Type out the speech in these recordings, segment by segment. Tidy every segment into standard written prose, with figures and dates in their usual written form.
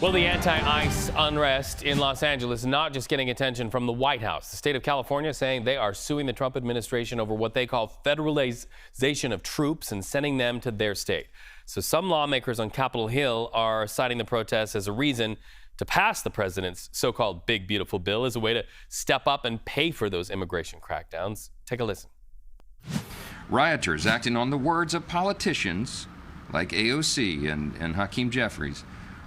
Well, the anti-ICE unrest in Los Angeles is not just getting attention from the White House. The state of California saying they are suing the Trump administration over what they call federalization of troops and sending them to their state. So some lawmakers on Capitol Hill are citing the protests as a reason to pass the president's so-called big, beautiful bill as a way to step up and pay for those immigration crackdowns. Take a listen. Rioters acting on the words of politicians like AOC and Hakeem Jeffries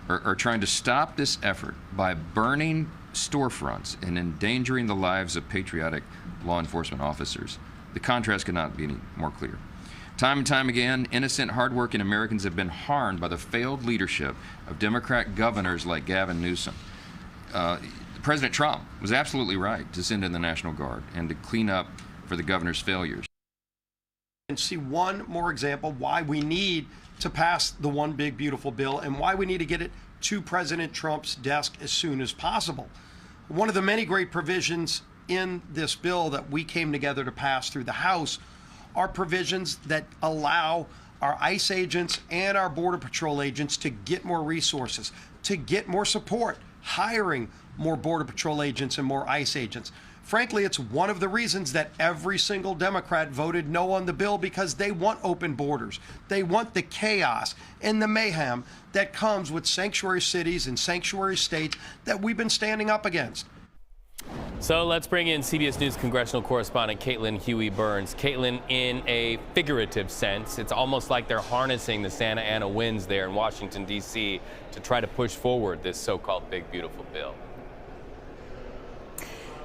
are trying to stop this effort by burning storefronts and endangering the lives of patriotic law enforcement officers. The contrast could not be any more clear. Time and time again, innocent, hardworking Americans have been harmed by the failed leadership of Democrat governors like Gavin Newsom. President Trump was absolutely right to send in the National Guard and to clean up for the governor's failures. And see one more example why we need to pass the one big beautiful bill and why we need to get it to President Trump's desk as soon as possible. One of the many great provisions in this bill that we came together to pass through the House are provisions that allow our ICE agents and our Border Patrol agents to get more resources, to get more support, hiring more Border Patrol agents and more ICE agents. Frankly, it's one of the reasons that every single Democrat voted no on the bill, because they want open borders. They want the chaos and the mayhem that comes with sanctuary cities and sanctuary states that we've been standing up against. So let's bring in CBS News congressional correspondent Caitlin Huey-Burns. Caitlin, in a figurative sense, it's almost like they're harnessing the Santa Ana winds there in Washington, D.C. to try to push forward this so-called big, beautiful bill.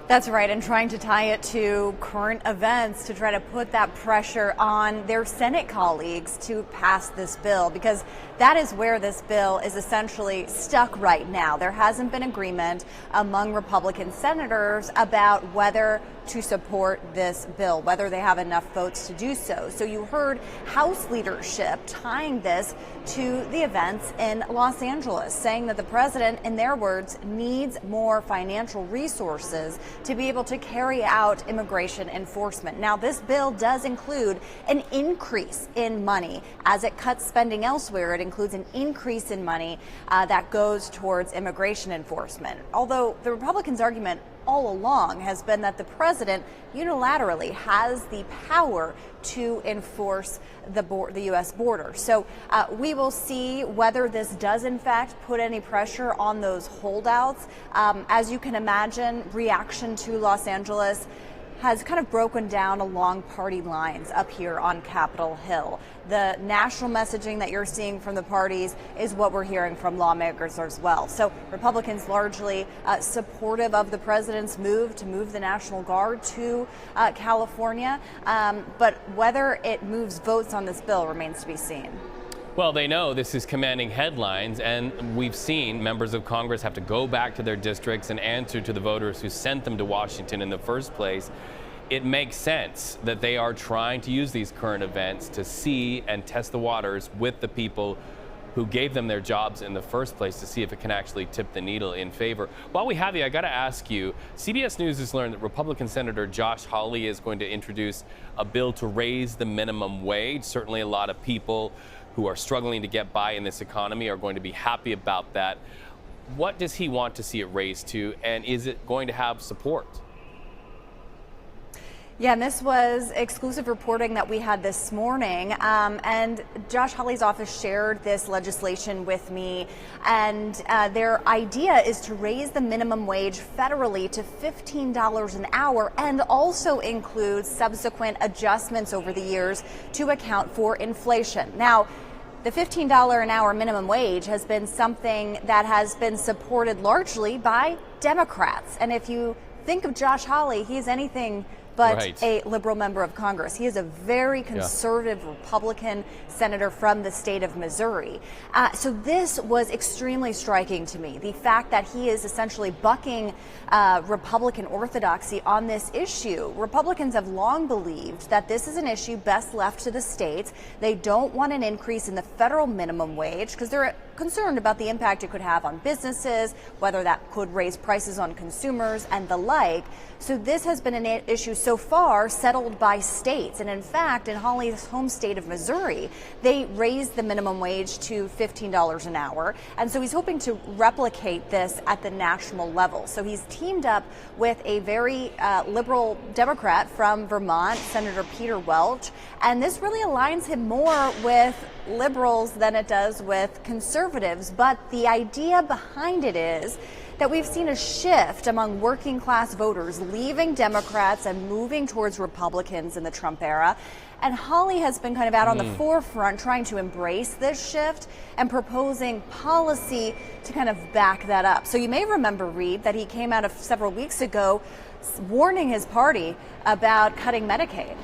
That's right, and trying to tie it to current events to try to put that pressure on their Senate colleagues to pass this bill, because that is where this bill is essentially stuck right now. There hasn't been agreement among Republican senators about whether to support this bill, whether they have enough votes to do so. So you heard House leadership tying this to the events in Los Angeles, saying that the president, in their words, needs more financial resources to be able to carry out immigration enforcement. Now, this bill does include an increase in money. As it cuts spending elsewhere, it includes an increase in money that goes towards immigration enforcement. Although the Republicans' argument all along has been that the president unilaterally has the power to enforce the U.S. border. So we will see whether this does in fact put any pressure on those holdouts. As you can imagine, reaction to Los Angeles has kind of broken down along party lines up here on Capitol Hill. The national messaging that you're seeing from the parties is what we're hearing from lawmakers as well. So Republicans largely supportive of the president's move to move the National Guard to California, but whether it moves votes on this bill remains to be seen. Well, they know this is commanding headlines, and we've seen members of Congress have to go back to their districts and answer to the voters who sent them to Washington in the first place. It makes sense that they are trying to use these current events to see and test the waters with the people who gave them their jobs in the first place, to see if it can actually tip the needle in favor. While we have you, I got to ask you, CBS News has learned that Republican Senator Josh Hawley is going to introduce a bill to raise the minimum wage. Certainly a lot of people who are struggling to get by in this economy are going to be happy about that. What does he want to see it raised to, and is it going to have support? Yeah, and this was exclusive reporting that we had this morning, and Josh Hawley's office shared this legislation with me, and their idea is to raise the minimum wage federally to $15 an hour and also include subsequent adjustments over the years to account for inflation. Now, the $15 an hour minimum wage has been something that has been supported largely by Democrats, and if you think of Josh Hawley, he's anything but a liberal member of Congress. He is a very conservative Republican senator from the state of Missouri. So this was extremely striking to me, the fact that he is essentially bucking Republican orthodoxy on this issue. Republicans have long believed that this is an issue best left to the states. They don't want an increase in the federal minimum wage because they're concerned about the impact it could have on businesses, whether that could raise prices on consumers and the like. So this has been an issue so far settled by states. And in fact, in Hawley's home state of Missouri, they raised the minimum wage to $15 an hour. And so he's hoping to replicate this at the national level. So he's teamed up with a very liberal Democrat from Vermont, Senator Peter Welch. And this really aligns him more with liberals than it does with conservatives. But the idea behind it is that we've seen a shift among working class voters leaving Democrats and moving towards Republicans in the Trump era. And Hawley has been kind of out on the forefront trying to embrace this shift and proposing policy to kind of back that up. So you may remember, Reed, that he came out several weeks ago warning his party about cutting Medicaid.